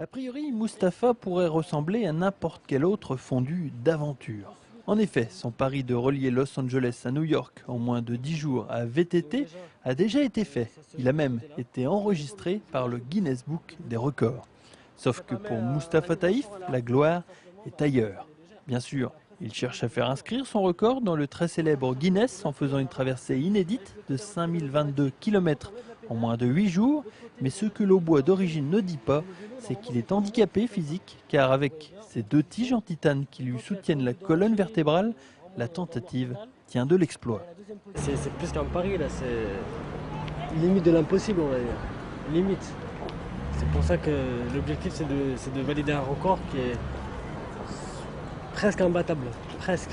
A priori, Mustapha pourrait ressembler à n'importe quel autre fondu d'aventure. En effet, son pari de relier Los Angeles à New York en moins de 10 jours à VTT a déjà été fait. Il a même été enregistré par le Guinness Book des records. Sauf que pour Mustapha Taïf, la gloire est ailleurs. Bien sûr, il cherche à faire inscrire son record dans le très célèbre Guinness en faisant une traversée inédite de 5022 km en moins de 8 jours. Mais ce que l'Aubois d'origine ne dit pas, c'est qu'il est handicapé physique, car avec ces deux tiges en titane qui lui soutiennent la colonne vertébrale, la tentative tient de l'exploit. C'est plus qu'un pari, là, c'est limite de l'impossible, on va dire. Limite. C'est pour ça que l'objectif, c'est de valider un record qui est presque imbattable. Presque.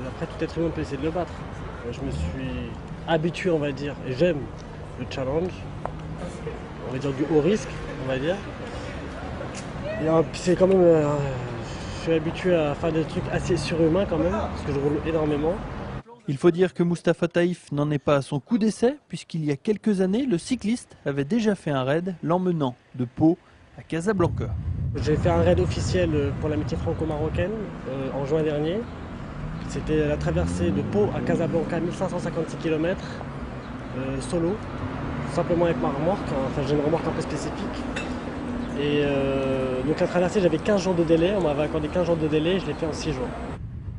Après, tout être humain peut essayer de le battre. Je me suis habitué, on va dire, et j'aime le challenge. On va dire du haut risque, on va dire. Et c'est quand même, je suis habitué à faire des trucs assez surhumains quand même, parce que je roule énormément. Il faut dire que Mustapha Taïf n'en est pas à son coup d'essai, puisqu'il y a quelques années, le cycliste avait déjà fait un raid l'emmenant de Pau à Casablanca. J'ai fait un raid officiel pour l'amitié franco-marocaine en juin dernier. C'était la traversée de Pau à Casablanca, 1556 km, solo, simplement avec ma remorque. Enfin, j'ai une remorque un peu spécifique. Et donc la traversée, j'avais 15 jours de délai, on m'avait accordé 15 jours de délai, je l'ai fait en 6 jours.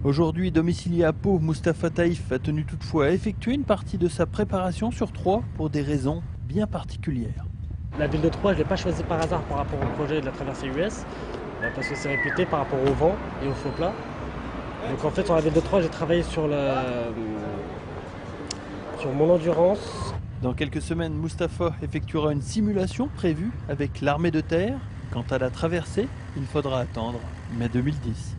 Aujourd'hui domicilié à Pau, Mustapha Taïf a tenu toutefois à effectuer une partie de sa préparation sur Troyes pour des raisons bien particulières. La ville de Troyes, je ne l'ai pas choisie par hasard par rapport au projet de la traversée US, parce que c'est réputé par rapport au vent et au faux plat. Donc en fait, sur la ville de Troyes, j'ai travaillé sur mon endurance. Dans quelques semaines, Mustapha effectuera une simulation prévue avec l'armée de terre. Quant à la traversée, il faudra attendre mai 2010.